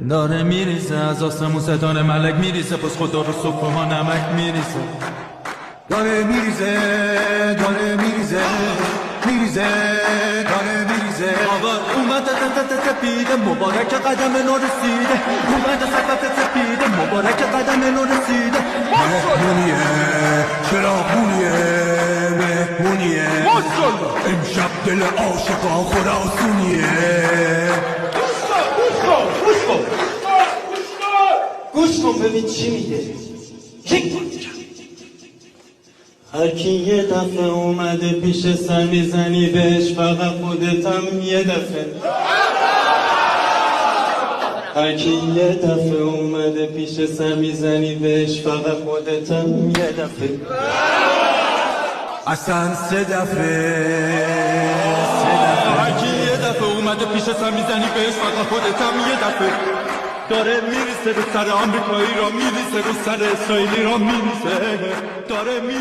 داره میریزه از آسمون ستاره ملک میریزه پس خدا رو صبح ها نمک میریزه داره میریزه داره میریزه میریزه داره میریزه آور اومده تپیده مبارک قدم نو رسیده اومده تپیده مبارک قدم نو رسیده مهمونیه چراغونیه مهمونیه امشب دل عاشقا خراسونیه گوش کن ببین چی میگه هر کی یه دفعه اومده پیش سر میزنی بهش فقط خودتم یه دفعه هر کی یه دفعه اومده پیش سر میزنی بهش فقط خودتم یه دفعه اصلا سه دفعه هر کی یه دفعه اومده پیش سر میزنی بهش فقط خودتم یه دفعه داره میریزه به سر آمریکایی را میریزه به سر اسرائیلی را میریزه داره میریزه